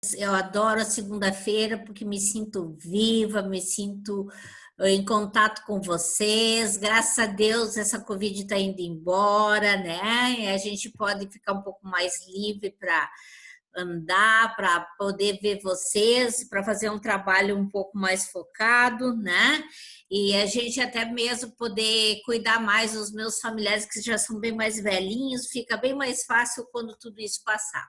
Eu adoro a segunda-feira porque me sinto viva, me sinto em contato com vocês. Graças a Deus essa Covid está indo embora, né? E a gente pode ficar um pouco mais livre para andar, para poder ver vocês, para fazer um trabalho um pouco mais focado, né? E a gente até mesmo poder cuidar mais dos meus familiares que já são bem mais velhinhos, fica bem mais fácil quando tudo isso passar.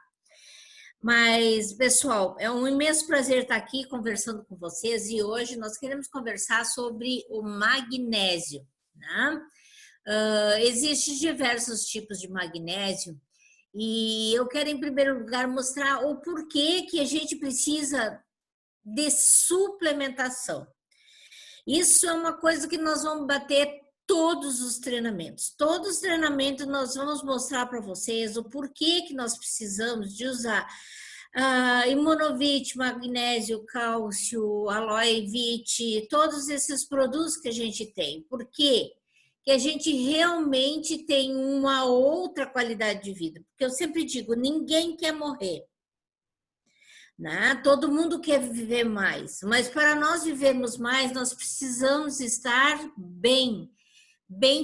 Mas, pessoal, é um imenso prazer estar aqui conversando com vocês e hoje nós queremos conversar sobre o magnésio, né? Existem diversos tipos de magnésio e eu quero, em primeiro lugar, mostrar o porquê que a gente precisa de suplementação. Isso é uma coisa que nós vamos bater todos os treinamentos. Todos os treinamentos nós vamos mostrar para vocês o porquê que nós precisamos de usar imunovit, magnésio, cálcio, aloe vit, todos esses produtos que a gente tem. Por quê? Que a gente realmente tem uma outra qualidade de vida. Porque eu sempre digo, ninguém quer morrer, né? Todo mundo quer viver mais, mas para nós vivermos mais, nós precisamos estar bem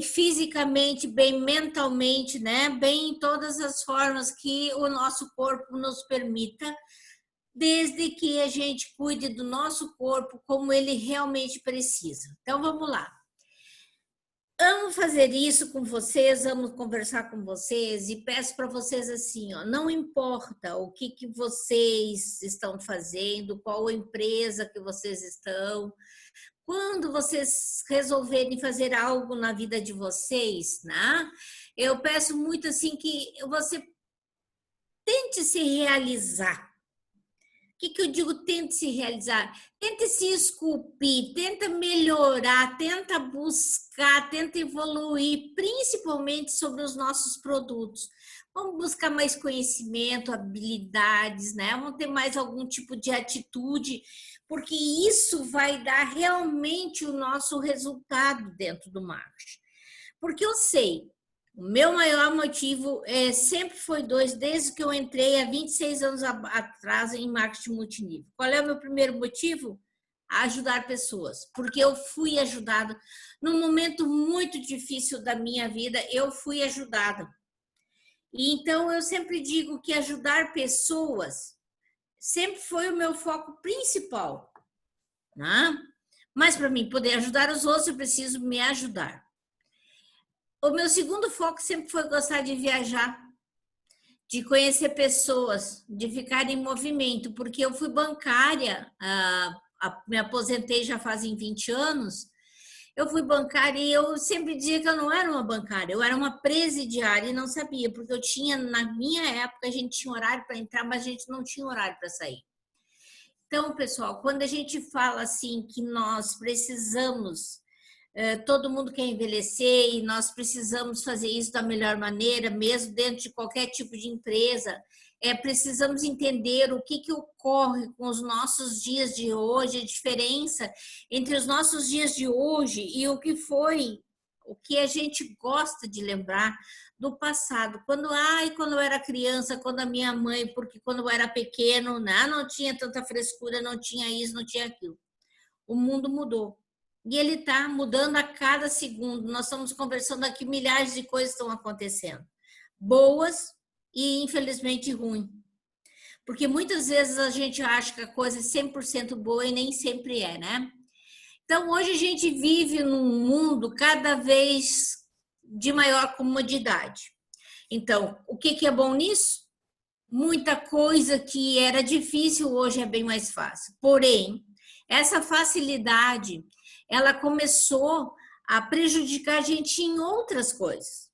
fisicamente, bem mentalmente, né? Bem em todas as formas que o nosso corpo nos permita, desde que a gente cuide do nosso corpo como ele realmente precisa. Então, vamos lá. Amo fazer isso com vocês, amo conversar com vocês e peço para vocês assim, ó, não importa o que vocês estão fazendo, qual empresa que vocês estão, quando vocês resolverem fazer algo na vida de vocês, né? Eu peço muito assim que você tente se realizar. O que eu digo tente se realizar? Tente se esculpir, tenta melhorar, tenta buscar, tenta evoluir, principalmente sobre os nossos produtos. Vamos buscar mais conhecimento, habilidades, né? Vamos ter mais algum tipo de atitude, porque isso vai dar realmente o nosso resultado dentro do marketing. Porque eu sei, o meu maior motivo sempre foi desde que eu entrei há 26 anos atrás em marketing multinível. Qual é o meu primeiro motivo? Ajudar pessoas, porque eu fui ajudada num momento muito difícil da minha vida, eu fui ajudada. E então eu sempre digo que ajudar pessoas sempre foi o meu foco principal, né? Mas para mim poder ajudar os outros, eu preciso me ajudar. O meu segundo foco sempre foi gostar de viajar, de conhecer pessoas, de ficar em movimento, porque eu fui bancária, me aposentei já fazem 20 anos, eu fui bancária e eu sempre dizia que eu não era uma bancária, eu era uma presidiária e não sabia, porque eu tinha, na minha época, a gente tinha horário para entrar, mas a gente não tinha horário para sair. Então, pessoal, quando a gente fala assim que nós precisamos, todo mundo quer envelhecer e nós precisamos fazer isso da melhor maneira, mesmo dentro de qualquer tipo de empresa, precisamos entender o que ocorre com os nossos dias de hoje, a diferença entre os nossos dias de hoje e o que foi, o que a gente gosta de lembrar do passado. Quando eu era criança, quando a minha mãe, porque quando eu era pequeno, né, não tinha tanta frescura, não tinha isso, não tinha aquilo. O mundo mudou. E ele está mudando a cada segundo. Nós estamos conversando aqui, milhares de coisas estão acontecendo. Boas e, infelizmente, ruins. Porque muitas vezes a gente acha que a coisa é 100% boa e nem sempre é, né? Então, hoje a gente vive num mundo cada vez de maior comodidade. Então, o que é bom nisso? Muita coisa que era difícil hoje é bem mais fácil. Porém, essa facilidade, ela começou a prejudicar a gente em outras coisas.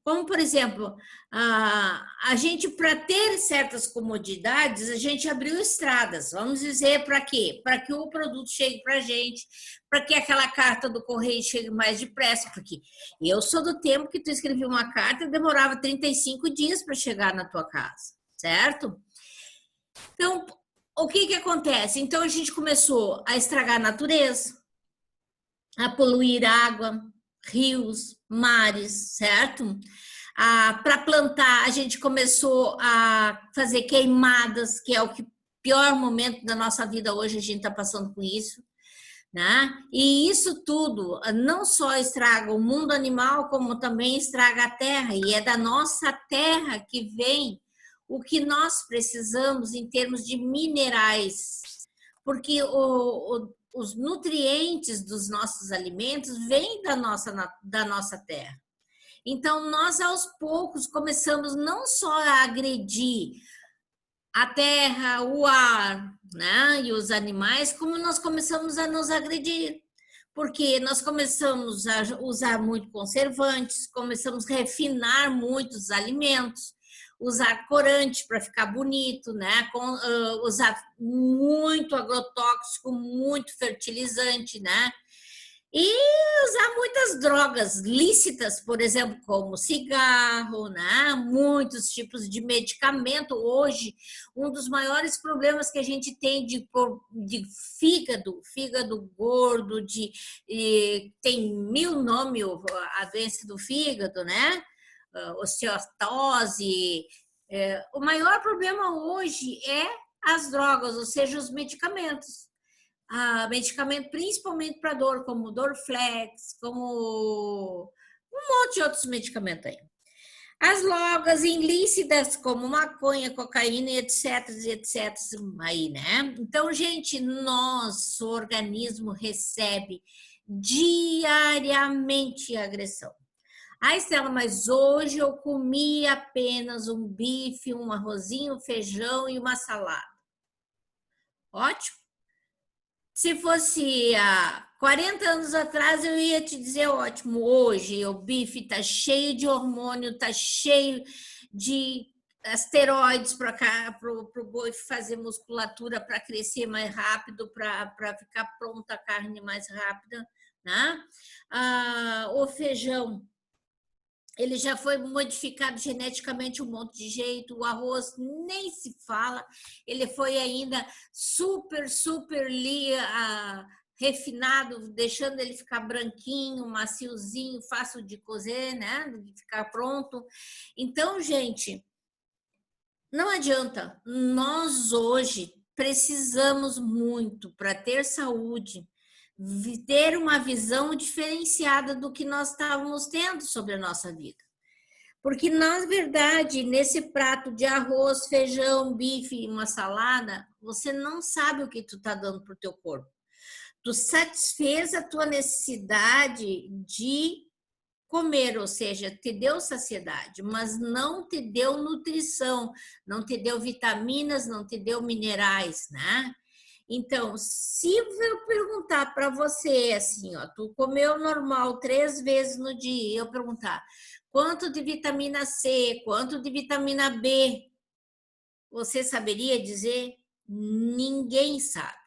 Como, por exemplo, a gente, para ter certas comodidades, a gente abriu estradas. Vamos dizer para quê? Para que o produto chegue para a gente, para que aquela carta do correio chegue mais depressa. Porque eu sou do tempo que tu escrevia uma carta e demorava 35 dias para chegar na tua casa, certo? Então, o que acontece? Então, a gente começou a estragar a natureza, a poluir água, rios, mares, certo? Para plantar, a gente começou a fazer queimadas, que é o que pior momento da nossa vida hoje, a gente está passando com isso, né? E isso tudo não só estraga o mundo animal, como também estraga a terra, e é da nossa terra que vem o que nós precisamos em termos de minerais, porque os nutrientes dos nossos alimentos vêm da nossa terra. Então, nós aos poucos começamos não só a agredir a terra, o ar, né, e os animais, como nós começamos a nos agredir, porque nós começamos a usar muito conservantes, começamos a refinar muitos alimentos, usar corante para ficar bonito, né, usar muito agrotóxico, muito fertilizante, né, e usar muitas drogas lícitas, por exemplo, como cigarro, né? Muitos tipos de medicamento. Hoje, um dos maiores problemas que a gente tem de fígado gordo, tem 1000 nomes a doença do fígado, né? Osteoporose. O maior problema hoje é as drogas, ou seja, os medicamentos. Medicamento principalmente para dor, como Dorflex, como um monte de outros medicamentos aí. As drogas ilícitas, como maconha, cocaína, etc, etc, aí, né? Então, gente, nosso organismo recebe diariamente agressão. Estela, mas hoje eu comi apenas um bife, um arrozinho, feijão e uma salada. Ótimo. Se fosse há 40 anos atrás, eu ia te dizer ótimo. Hoje o bife está cheio de hormônio, está cheio de esteroides para o boi fazer musculatura, para crescer mais rápido, para ficar pronta a carne mais rápida, né? O feijão, ele já foi modificado geneticamente um monte de jeito, o arroz nem se fala, ele foi ainda super refinado, deixando ele ficar branquinho, maciozinho, fácil de cozer, né? De ficar pronto. Então, gente, não adianta. Nós hoje precisamos muito para ter saúde, ter uma visão diferenciada do que nós estávamos tendo sobre a nossa vida. Porque, na verdade, nesse prato de arroz, feijão, bife e uma salada, você não sabe o que tu está dando para o teu corpo. Tu satisfez a tua necessidade de comer, ou seja, te deu saciedade, mas não te deu nutrição, não te deu vitaminas, não te deu minerais, né? Então, se eu perguntar para você assim, ó, tu comeu normal 3 vezes no dia, eu perguntar quanto de vitamina C, quanto de vitamina B, você saberia dizer? Ninguém sabe.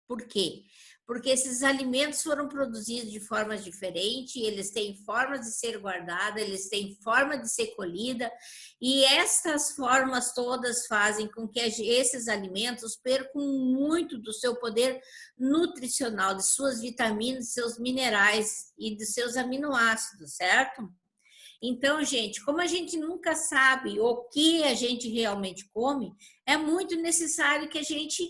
Por quê? Porque esses alimentos foram produzidos de formas diferentes, eles têm formas de ser guardados, eles têm forma de ser colhida, e estas formas todas fazem com que esses alimentos percam muito do seu poder nutricional, de suas vitaminas, de seus minerais e de seus aminoácidos, certo? Então, gente, como a gente nunca sabe o que a gente realmente come, é muito necessário que a gente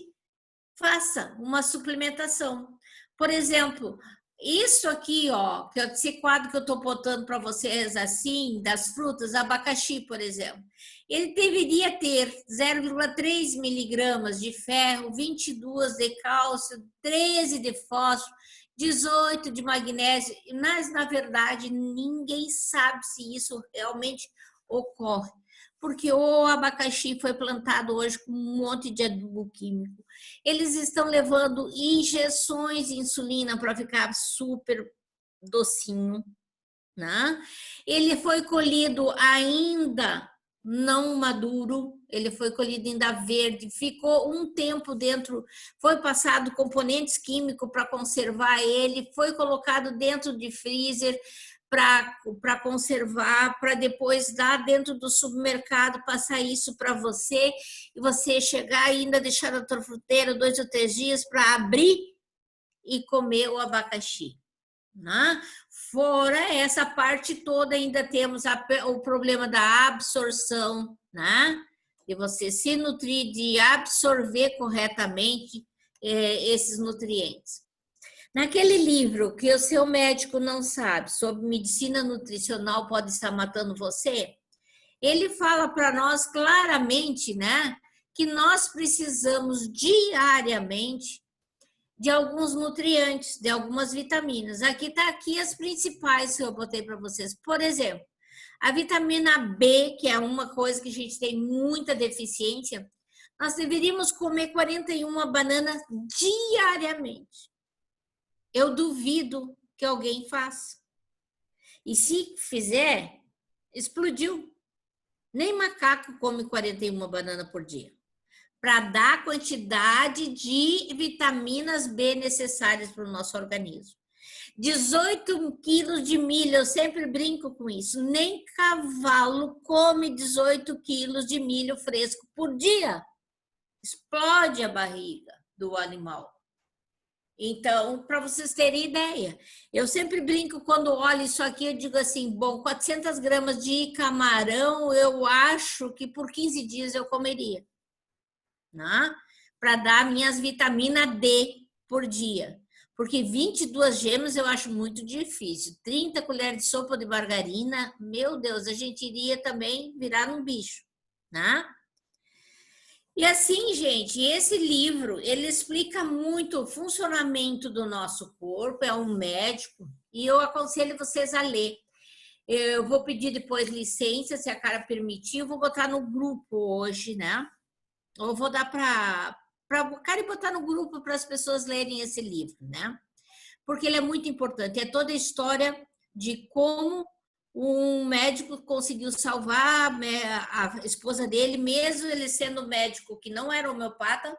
faça uma suplementação. Por exemplo, isso aqui, ó, esse quadro que eu estou botando para vocês assim, das frutas, abacaxi, por exemplo, ele deveria ter 0,3 miligramas de ferro, 22 de cálcio, 13 de fósforo, 18 de magnésio, mas na verdade ninguém sabe se isso realmente ocorre, porque o abacaxi foi plantado hoje com um monte de adubo químico. Eles estão levando injeções de insulina para ficar super docinho, né? Ele foi colhido ainda não maduro, ele foi colhido ainda verde, ficou um tempo dentro, foi passado componentes químicos para conservar ele, foi colocado dentro de freezer para conservar, para depois dar dentro do supermercado, passar isso para você, e você chegar e ainda deixar na tua fruteira 2 ou 3 dias para abrir e comer o abacaxi, né? Fora essa parte toda, ainda temos o problema da absorção, né? de você se nutrir, de absorver corretamente esses nutrientes. Naquele livro que o seu médico não sabe, sobre medicina nutricional pode estar matando você, ele fala para nós claramente, né, que nós precisamos diariamente de alguns nutrientes, de algumas vitaminas. Aqui está aqui as principais que eu botei para vocês. Por exemplo, a vitamina B, que é uma coisa que a gente tem muita deficiência, nós deveríamos comer 41 bananas diariamente. Eu duvido que alguém faça. E se fizer, explodiu. Nem macaco come 41 bananas por dia. Para dar a quantidade de vitaminas B necessárias para o nosso organismo. 18 quilos de milho, eu sempre brinco com isso. Nem cavalo come 18 quilos de milho fresco por dia. Explode a barriga do animal. Então, para vocês terem ideia, eu sempre brinco quando olho isso aqui, eu digo assim, bom, 400 gramas de camarão, eu acho que por 15 dias eu comeria, né? Para dar minhas vitaminas D por dia. Porque 22 gemas eu acho muito difícil. 30 colheres de sopa de margarina, meu Deus, a gente iria também virar um bicho, né? E assim, gente, esse livro, ele explica muito o funcionamento do nosso corpo, é um médico, e eu aconselho vocês a ler. Eu vou pedir depois licença, se a Cara permitir, eu vou botar no grupo hoje, né? Ou vou dar para o cara botar no grupo para as pessoas lerem esse livro, né? Porque ele é muito importante, é toda a história de como um médico conseguiu salvar a esposa dele, mesmo ele sendo médico que não era homeopata,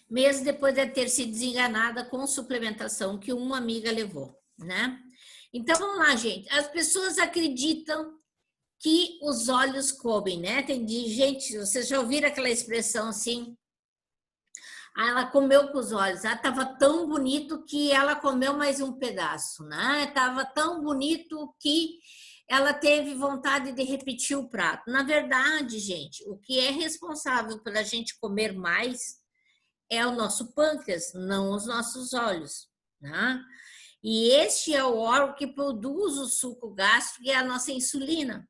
mesmo depois de ter sido desenganada com suplementação que uma amiga levou, né? Então, vamos lá, gente. As pessoas acreditam que os olhos comem, né? Tem gente, vocês já ouviram aquela expressão assim? Ah, ela comeu com os olhos. Ah, estava tão bonito que ela comeu mais um pedaço, né? Estava tão bonito que ela teve vontade de repetir o prato. Na verdade, gente, o que é responsável pela gente comer mais é o nosso pâncreas, não os nossos olhos, né? E este é o órgão que produz o suco gástrico e a nossa insulina.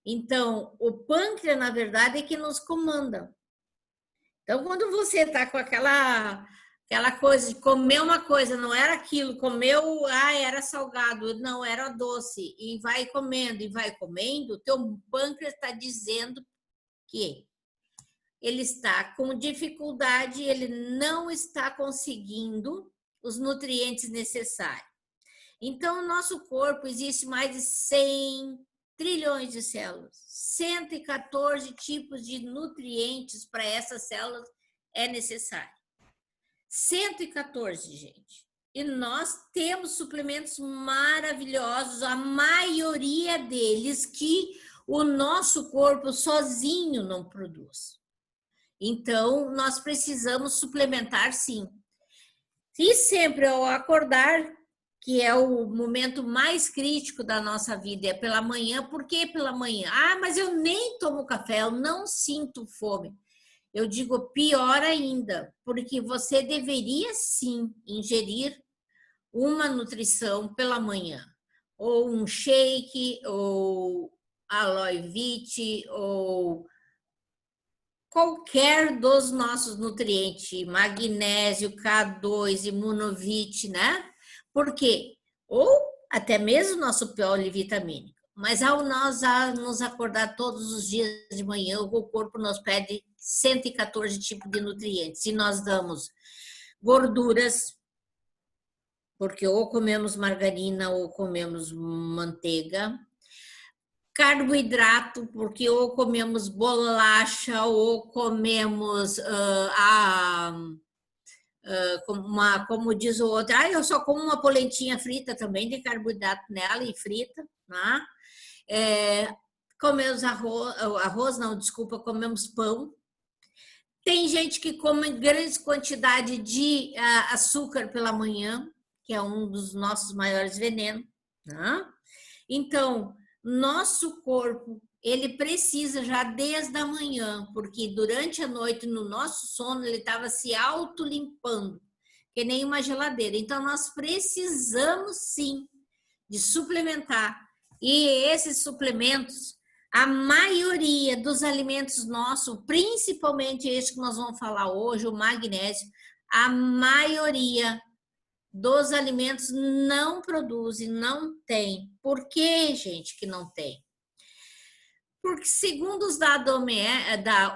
Então, o pâncreas, na verdade, é que nos comanda. Então, quando você está com aquela coisa de comer uma coisa, não era aquilo, comeu, era salgado, não, era doce, e vai comendo, o teu pâncreas está dizendo que ele está com dificuldade, ele não está conseguindo os nutrientes necessários. Então, no nosso corpo existe mais de 100 trilhões de células, 114 tipos de nutrientes para essas células é necessário. 114, gente. E nós temos suplementos maravilhosos, a maioria deles que o nosso corpo sozinho não produz. Então, nós precisamos suplementar sim. E sempre ao acordar, que é o momento mais crítico da nossa vida, é pela manhã. Por que pela manhã? Ah, mas eu nem tomo café, eu não sinto fome. Eu digo pior ainda, porque você deveria sim ingerir uma nutrição pela manhã, ou um shake, ou aloe vera, ou qualquer dos nossos nutrientes, magnésio, K2, imunovit, né? Por quê? Ou até mesmo nosso polivitamínico. Mas ao nós nos acordar todos os dias de manhã, o corpo nos pede 114 tipos de nutrientes. E nós damos gorduras, porque ou comemos margarina ou comemos manteiga. Carboidrato, porque ou comemos bolacha ou comemos como diz o outro, eu só como uma polentinha frita também, de carboidrato nela e frita, né? Comemos arroz não, desculpa, comemos pão. Tem gente que come grande quantidade de açúcar pela manhã, que é um dos nossos maiores venenos, né? Então, nosso corpo ele precisa já desde a manhã, porque durante a noite, no nosso sono, ele estava se autolimpando, que nem uma geladeira. Então, nós precisamos, sim, de suplementar. E esses suplementos, a maioria dos alimentos nossos, principalmente esse que nós vamos falar hoje, o magnésio, a maioria dos alimentos não produzem, não tem. Por que, gente, que não tem? Porque, segundo os dados da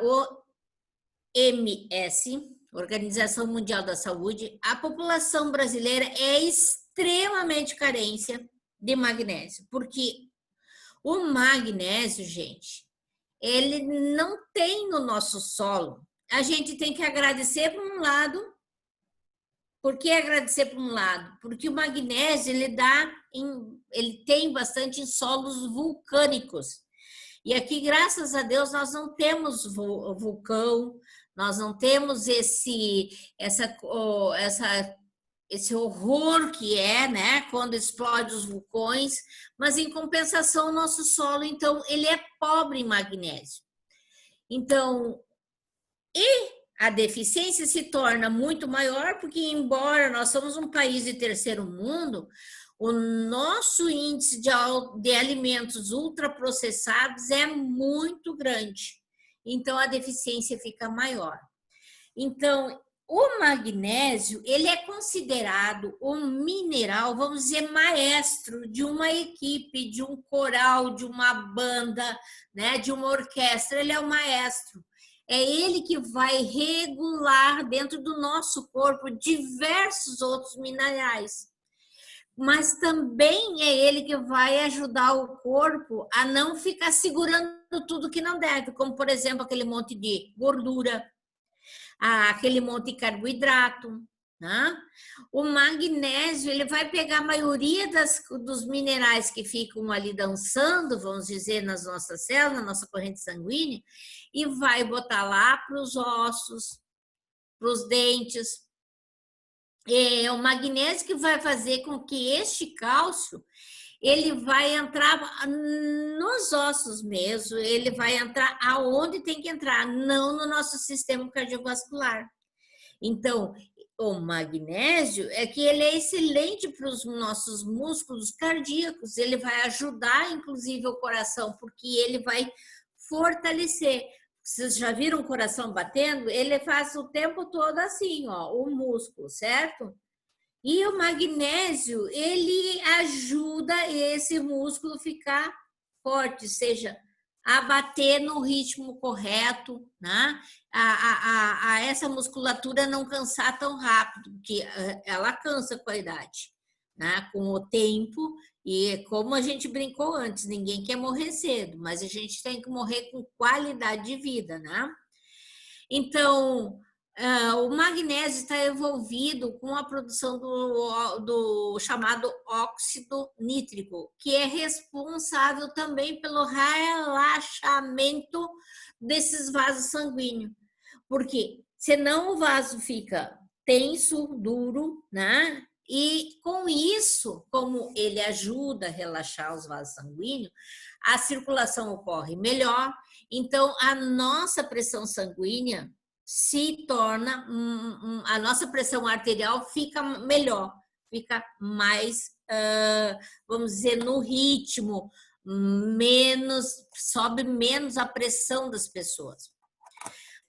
OMS, Organização Mundial da Saúde, a população brasileira é extremamente carente de magnésio, porque o magnésio, gente, ele não tem no nosso solo. A gente tem que agradecer por um lado. Por que agradecer por um lado? Porque o magnésio ele tem bastante em solos vulcânicos. E aqui, graças a Deus, nós não temos vulcão, nós não temos esse horror que é, né, quando explode os vulcões, mas em compensação, o nosso solo, então, ele é pobre em magnésio. Então, a deficiência se torna muito maior, porque embora nós somos um país de terceiro mundo, o nosso índice de alimentos ultraprocessados é muito grande. Então, a deficiência fica maior. Então, o magnésio, ele é considerado um mineral, vamos dizer, maestro de uma equipe, de um coral, de uma banda, né, de uma orquestra. Ele é o maestro. É ele que vai regular dentro do nosso corpo diversos outros minerais. Mas também é ele que vai ajudar o corpo a não ficar segurando tudo que não deve, como, por exemplo, aquele monte de gordura, aquele monte de carboidrato, né? O magnésio, ele vai pegar a maioria dos minerais que ficam ali dançando, vamos dizer, nas nossas células, na nossa corrente sanguínea, e vai botar lá para os ossos, para os dentes. É o magnésio que vai fazer com que este cálcio ele vai entrar nos ossos mesmo, ele vai entrar aonde tem que entrar, não no nosso sistema cardiovascular. Então, o magnésio é que ele é excelente para os nossos músculos cardíacos, ele vai ajudar, inclusive, o coração, porque ele vai fortalecer. Vocês já viram o coração batendo? Ele faz o tempo todo assim, ó, o músculo, certo? E o magnésio, ele ajuda esse músculo a ficar forte, ou seja, a bater no ritmo correto, né? A essa musculatura não cansar tão rápido, porque ela cansa com a idade, né? Com o tempo, e como a gente brincou antes, ninguém quer morrer cedo, mas a gente tem que morrer com qualidade de vida, né? Então, o magnésio está envolvido com a produção do chamado óxido nítrico, que é responsável também pelo relaxamento desses vasos sanguíneos. Porque senão o vaso fica tenso, duro, né? E com isso, como ele ajuda a relaxar os vasos sanguíneos, a circulação ocorre melhor. Então, a nossa pressão sanguínea se torna, a nossa pressão arterial fica melhor, fica mais, vamos dizer, no ritmo, sobe menos a pressão das pessoas.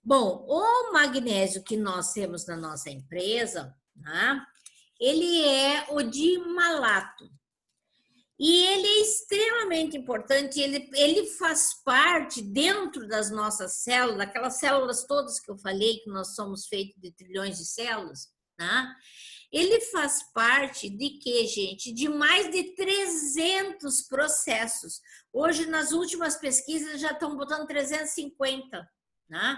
Bom, o magnésio que nós temos na nossa empresa, né, ele é o dimalato. E ele é extremamente importante, ele faz parte dentro das nossas células, aquelas células todas que eu falei, que nós somos feitos de trilhões de células, né? Ele faz parte de quê, gente? De mais de 300 processos. Hoje, nas últimas pesquisas, já estão botando 350, né?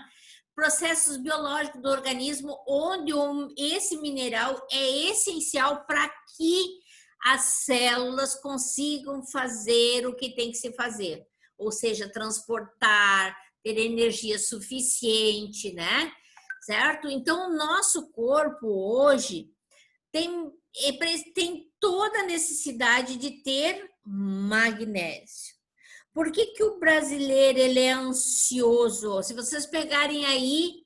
Processos biológicos do organismo, onde esse mineral é essencial para que as células consigam fazer o que tem que se fazer, ou seja, transportar, ter energia suficiente, né? Certo? Então, o nosso corpo hoje tem toda a necessidade de ter magnésio. Por que que o brasileiro ele é ansioso? Se vocês pegarem aí,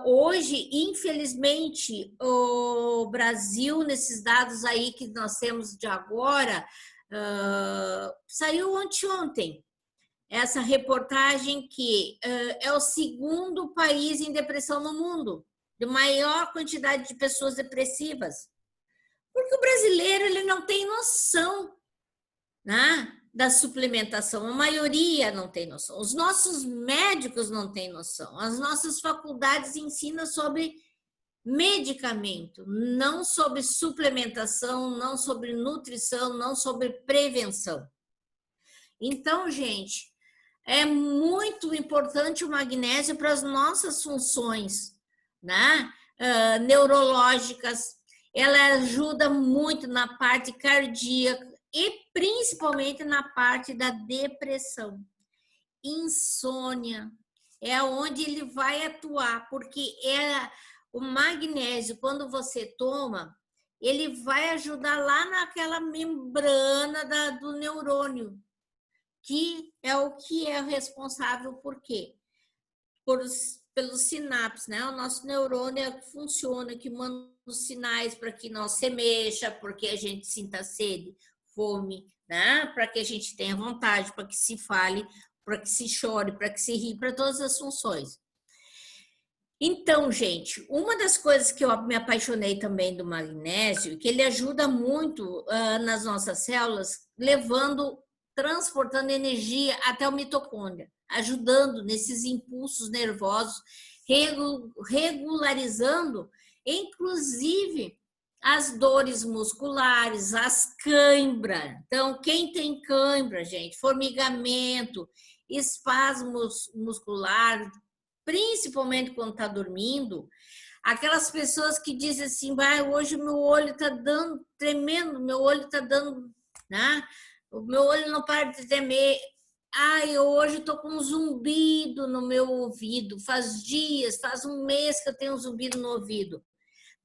hoje, infelizmente, o Brasil, nesses dados aí que nós temos de agora, saiu anteontem essa reportagem que é o segundo país em depressão no mundo, de maior quantidade de pessoas depressivas. Porque o brasileiro ele não tem noção, né, da suplementação. A maioria não tem noção. Os nossos médicos não têm noção. As nossas faculdades ensinam sobre medicamento, não sobre suplementação, não sobre nutrição, não sobre prevenção. Então, gente, é muito importante o magnésio para as nossas funções, né? Neurológicas. Ela ajuda muito na parte cardíaca e principalmente na parte da depressão. Insônia é onde ele vai atuar, porque o magnésio, quando você toma, ele vai ajudar lá naquela membrana do neurônio, que é responsável por quê? Pelos sinapses, né? O nosso neurônio funciona, que manda os sinais para que nós se mexa, porque a gente sinta sede, fome, né? Para que a gente tenha vontade, para que se fale, para que se chore, para que se ri, para todas as funções. Então, gente, uma das coisas que eu me apaixonei também do magnésio, que ele ajuda muito nas nossas células, transportando energia até o mitocôndria, ajudando nesses impulsos nervosos, regularizando, inclusive, as dores musculares, as cãibras. Então, quem tem cãibra, gente, formigamento, espasmos musculares, principalmente quando está dormindo, aquelas pessoas que dizem assim, hoje meu olho está dando tremendo, meu olho está dando, né? O meu olho não para de tremer. Eu hoje estou com um zumbido no meu ouvido. Faz dias, faz um mês que eu tenho um zumbido no ouvido.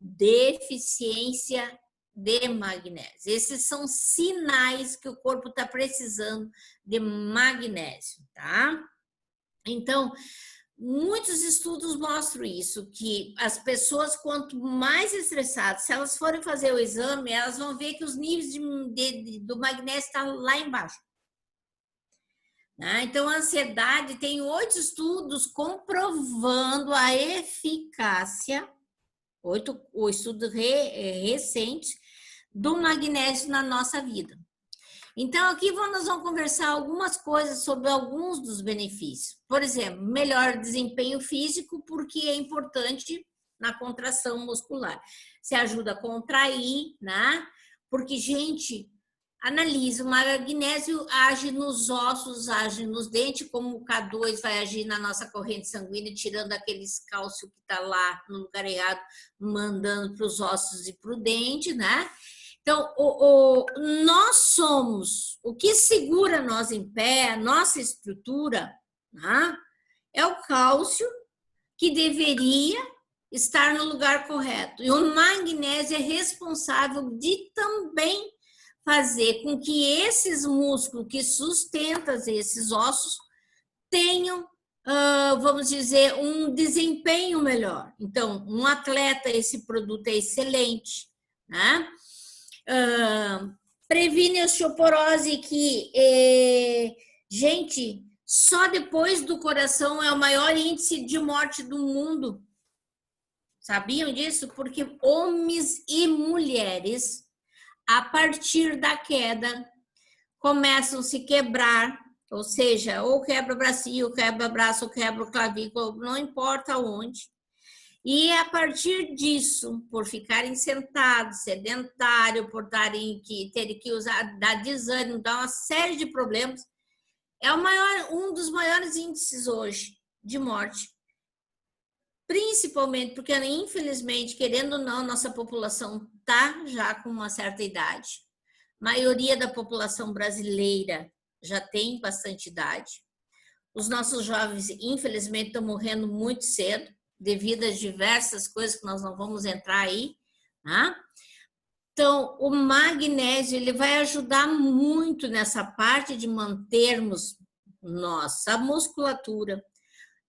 Deficiência de magnésio. Esses são sinais que o corpo está precisando de magnésio, tá? Então, muitos estudos mostram isso, que as pessoas, quanto mais estressadas, se elas forem fazer o exame, elas vão ver que os níveis do magnésio estão lá embaixo. Então, a ansiedade, tem 8 estudos comprovando a eficácia, 8 estudos recentes, do magnésio na nossa vida. Então, aqui nós vamos conversar algumas coisas sobre alguns dos benefícios. Por exemplo, melhor desempenho físico, porque é importante na contração muscular. Se ajuda a contrair, né? Porque, gente, analisa, o magnésio age nos ossos, age nos dentes, como o K2 vai agir na nossa corrente sanguínea, tirando aqueles cálcio que está lá no lugar errado, mandando para os ossos e para o dente, né? Então, nós somos, o que segura nós em pé, a nossa estrutura, né, é o cálcio, que deveria estar no lugar correto. E o magnésio é responsável de também fazer com que esses músculos que sustentam esses ossos tenham, vamos dizer, um desempenho melhor. Então, um atleta, esse produto é excelente, né? Previne a osteoporose, que, gente, só depois do coração é o maior índice de morte do mundo. Sabiam disso? Porque homens e mulheres, a partir da queda, começam a se quebrar, ou seja, ou quebra o bracinho, ou quebra o braço, ou quebra o clavícula, não importa onde. E a partir disso, por ficarem sentados, sedentários, por terem que usar, dar desânimo, dar uma série de problemas, é um dos maiores índices hoje de morte. Principalmente porque, infelizmente, querendo ou não, nossa população está já com uma certa idade. A maioria da população brasileira já tem bastante idade. Os nossos jovens, infelizmente, estão morrendo muito cedo, devido a diversas coisas que nós não vamos entrar aí, né? Então, o magnésio ele vai ajudar muito nessa parte de mantermos nossa musculatura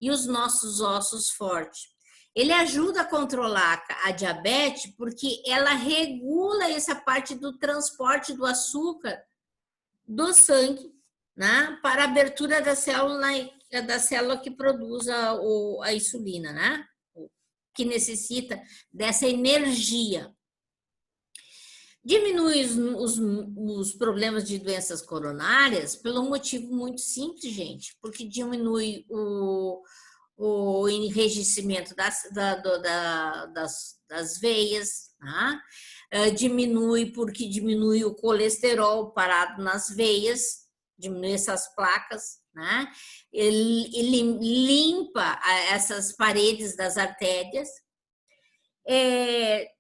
e os nossos ossos fortes. Ele ajuda a controlar a diabetes porque ela regula essa parte do transporte do açúcar do sangue, né, para a abertura da célula que produz a insulina, né, que necessita dessa energia. Diminui os problemas de doenças coronárias pelo um motivo muito simples, gente, porque diminui o enrijecimento das veias, tá? Diminui porque diminui o colesterol parado nas veias, diminui essas placas, né? Ele limpa essas paredes das artérias.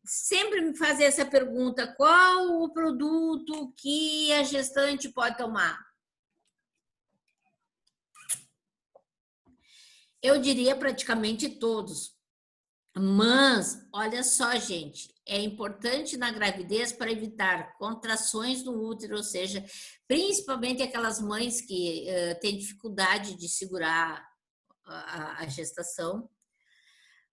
Sempre me fazer essa pergunta: qual o produto que a gestante pode tomar? Eu diria praticamente todos. Mas, olha só, gente, é importante na gravidez para evitar contrações no útero, ou seja, principalmente aquelas mães que têm dificuldade de segurar a gestação.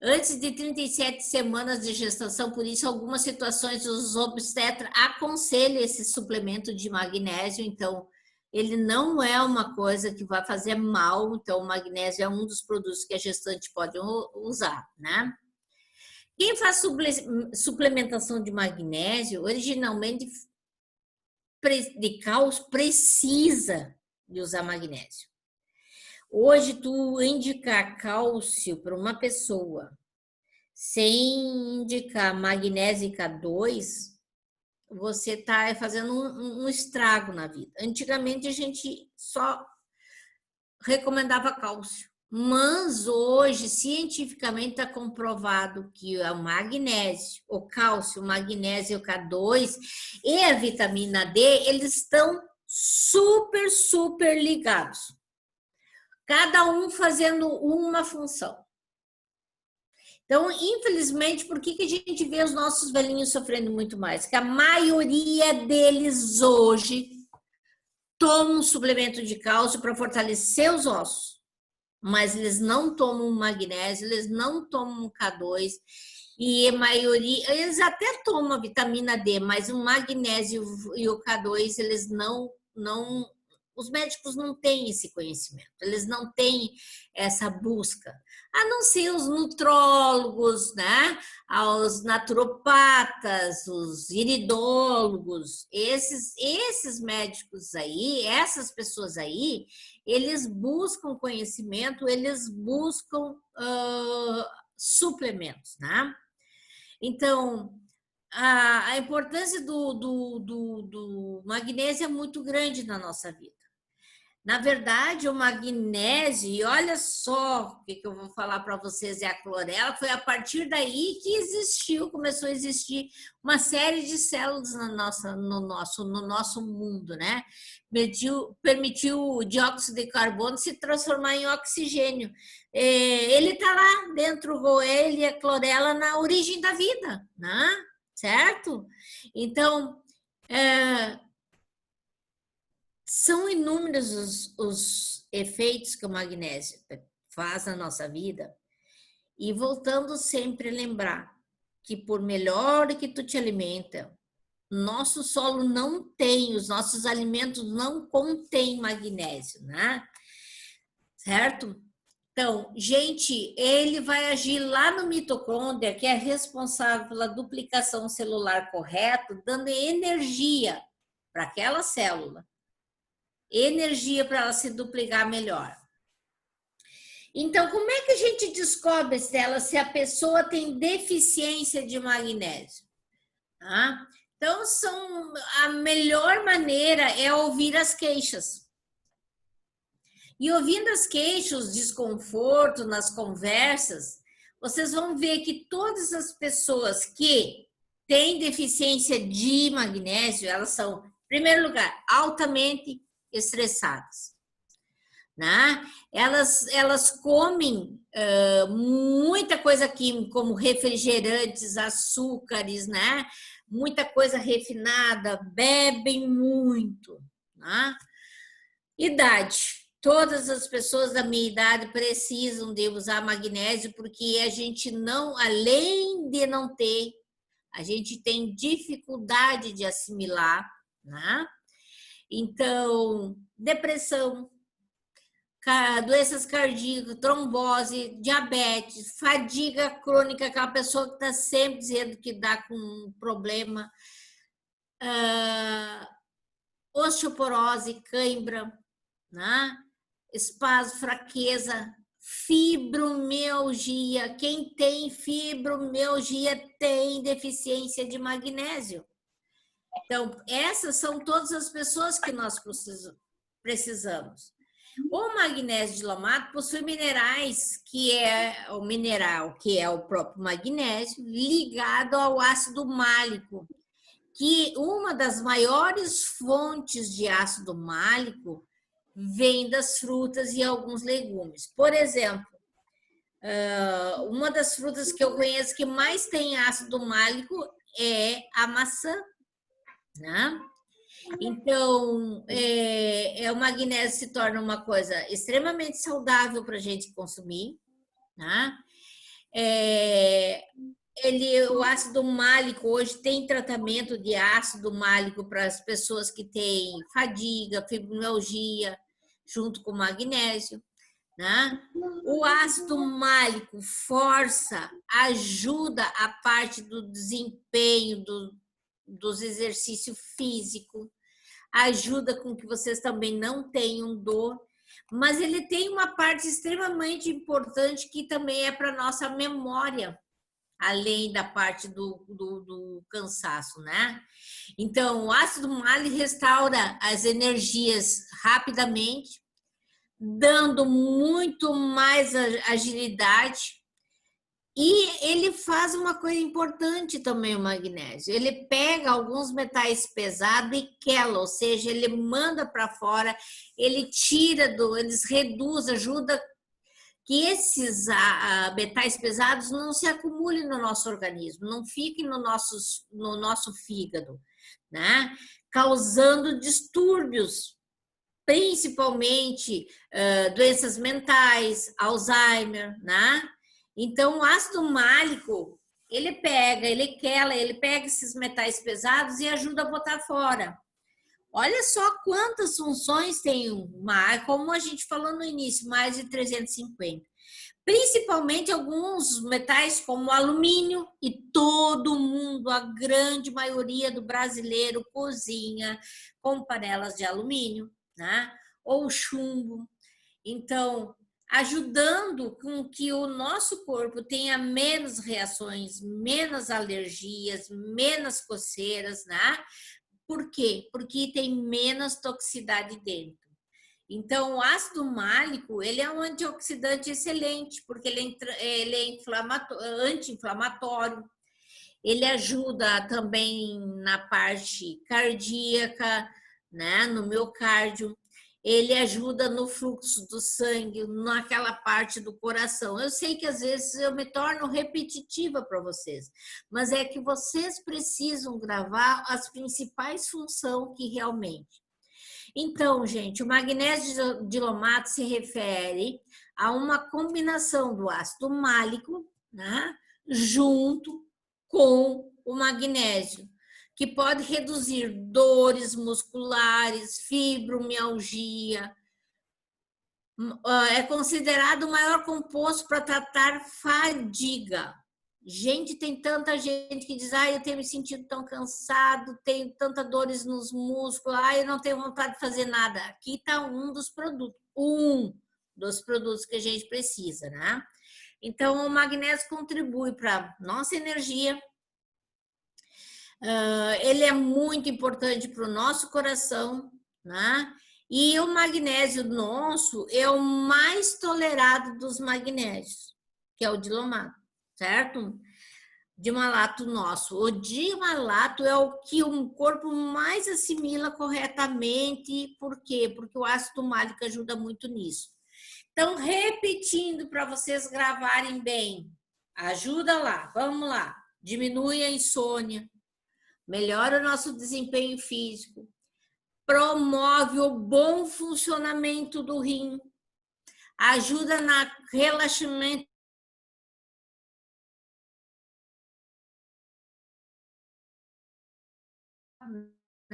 Antes de 37 semanas de gestação, por isso, algumas situações, os obstetras aconselham esse suplemento de magnésio, então, ele não é uma coisa que vai fazer mal, então, o magnésio é um dos produtos que a gestante pode usar, né? Quem faz suplementação de magnésio, originalmente, de cálcio, precisa de usar magnésio. Hoje, tu indicar cálcio para uma pessoa sem indicar magnésio K2, você está fazendo um estrago na vida. Antigamente, a gente só recomendava cálcio. Mas hoje, cientificamente, está comprovado que o magnésio, o cálcio, o magnésio K2 e a vitamina D, eles estão super, super ligados. Cada um fazendo uma função. Então, infelizmente, por que a gente vê os nossos velhinhos sofrendo muito mais? Que a maioria deles hoje tomam um suplemento de cálcio para fortalecer os ossos, mas eles não tomam magnésio, eles não tomam K2, e a maioria, eles até tomam a vitamina D, mas o magnésio e o K2, eles não, os médicos não têm esse conhecimento, eles não têm essa busca, a não ser os nutrólogos, né? Os naturopatas, os iridólogos, esses médicos aí, essas pessoas aí, eles buscam conhecimento, eles buscam suplementos, né? Então, a importância do magnésio é muito grande na nossa vida. Na verdade, o magnésio, e olha só o que eu vou falar para vocês, é a clorela, foi a partir daí que começou a existir uma série de células no nosso mundo, né? Permitiu o dióxido de carbono se transformar em oxigênio. Ele está lá dentro, ele e a clorela na origem da vida, né? Certo? Então, são inúmeros os efeitos que o magnésio faz na nossa vida. E voltando sempre a lembrar que por melhor que tu te alimenta, nosso solo não tem, os nossos alimentos não contêm magnésio, né? Certo? Então, gente, ele vai agir lá no mitocôndria, que é responsável pela duplicação celular correta, dando energia para aquela célula. Energia para ela se duplicar melhor. Então, como é que a gente descobre, Stella, se a pessoa tem deficiência de magnésio? Tá? Então, a melhor maneira é ouvir as queixas. E ouvindo as queixas, os desconfortos nas conversas, vocês vão ver que todas as pessoas que têm deficiência de magnésio, elas são, em primeiro lugar, altamente estressadas, né? Elas comem muita coisa química, como refrigerantes, açúcares, né? Muita coisa refinada, bebem muito, né? Idade. Todas as pessoas da minha idade precisam de usar magnésio, porque a gente não, além de não ter, a gente tem dificuldade de assimilar, né? Então, depressão, doenças cardíacas, trombose, diabetes, fadiga crônica, aquela pessoa que está sempre dizendo que dá com um problema, osteoporose, cãibra, né? Espasmo, fraqueza, fibromialgia. Quem tem fibromialgia tem deficiência de magnésio. Então, essas são todas as pessoas que nós precisamos. O magnésio dilomato possui minerais, que é o mineral, que é o próprio magnésio, ligado ao ácido málico, que uma das maiores fontes de ácido málico vem das frutas e alguns legumes. Por exemplo, uma das frutas que eu conheço que mais tem ácido málico é a maçã, né? Então, o magnésio se torna uma coisa extremamente saudável para a gente consumir, né? O ácido málico, hoje tem tratamento de ácido málico para as pessoas que têm fadiga, fibromialgia, junto com magnésio, né? O ácido málico força, ajuda a parte do desempenho dos exercícios físicos, ajuda com que vocês também não tenham dor, mas ele tem uma parte extremamente importante que também é para nossa memória, além da parte do cansaço, né? Então, o ácido málico restaura as energias rapidamente, dando muito mais agilidade. E ele faz uma coisa importante também, o magnésio. Ele pega alguns metais pesados e quela, ou seja, ele manda para fora, ele tira eles reduz, ajuda que esses metais pesados não se acumulem no nosso organismo, não fiquem no nosso fígado, né? Causando distúrbios, principalmente doenças mentais, Alzheimer, né? Então, o ácido málico, ele pega esses metais pesados e ajuda a botar fora. Olha só quantas funções tem como a gente falou no início, mais de 350. Principalmente alguns metais como alumínio, e todo mundo, a grande maioria do brasileiro cozinha com panelas de alumínio, né? Ou chumbo. Então, ajudando com que o nosso corpo tenha menos reações, menos alergias, menos coceiras, né? Por quê? Porque tem menos toxicidade dentro. Então, o ácido málico, ele é um antioxidante excelente, porque ele é anti-inflamatório, ele ajuda também na parte cardíaca, né, no miocárdio, ele ajuda no fluxo do sangue, naquela parte do coração. Eu sei que às vezes eu me torno repetitiva para vocês, mas é que vocês precisam gravar as principais funções que realmente. Então, gente, o magnésio dilomato se refere a uma combinação do ácido málico, né, junto com o magnésio, que pode reduzir dores musculares, fibromialgia. É considerado o maior composto para tratar fadiga. Gente, tem tanta gente que diz, eu tenho me sentido tão cansado, tenho tantas dores nos músculos, eu não tenho vontade de fazer nada. Aqui está um dos produtos que a gente precisa, né? Então, o magnésio contribui para nossa energia, ele é muito importante para o nosso coração, né? E o magnésio nosso é o mais tolerado dos magnésios, que é o dilomato, certo? de malato nosso. O dimalato é o que o corpo mais assimila corretamente. Por quê? Porque o ácido málico ajuda muito nisso. Então, repetindo para vocês gravarem bem. Ajuda lá, vamos lá. Diminui a insônia, melhora o nosso desempenho físico, promove o bom funcionamento do rim, ajuda no relaxamento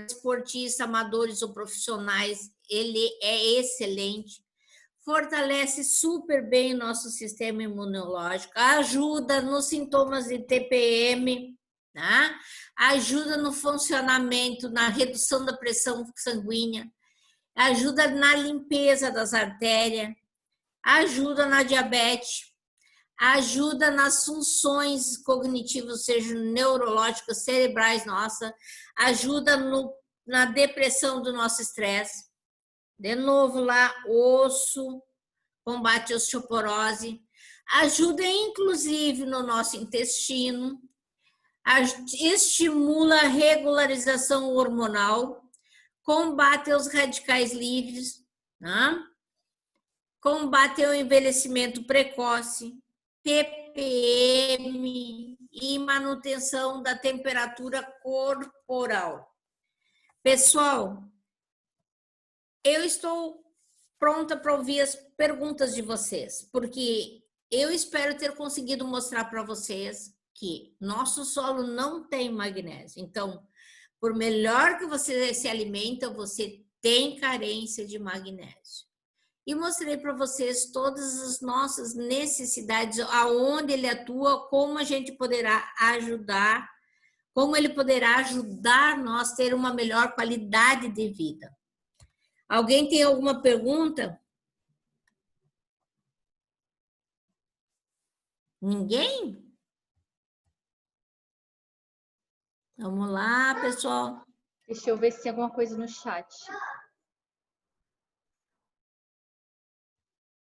esportistas, amadores ou profissionais, ele é excelente. Fortalece super bem o nosso sistema imunológico, ajuda nos sintomas de TPM, tá? Ajuda no funcionamento, na redução da pressão sanguínea, ajuda na limpeza das artérias, ajuda na diabetes, ajuda nas funções cognitivas, sejam neurológicas, cerebrais, nossa, ajuda na depressão do nosso estresse. De novo lá, osso, combate a osteoporose, ajuda inclusive no nosso intestino, estimula a regularização hormonal, combate os radicais livres, né? Combate o envelhecimento precoce, TPM e manutenção da temperatura corporal. Pessoal, eu estou pronta para ouvir as perguntas de vocês, porque eu espero ter conseguido mostrar para vocês que nosso solo não tem magnésio. Então, por melhor que você se alimenta, você tem carência de magnésio. E mostrei para vocês todas as nossas necessidades, aonde ele atua, como a gente poderá ajudar, como ele poderá ajudar nós a ter uma melhor qualidade de vida. Alguém tem alguma pergunta? Ninguém? Vamos lá, pessoal. Deixa eu ver se tem alguma coisa no chat.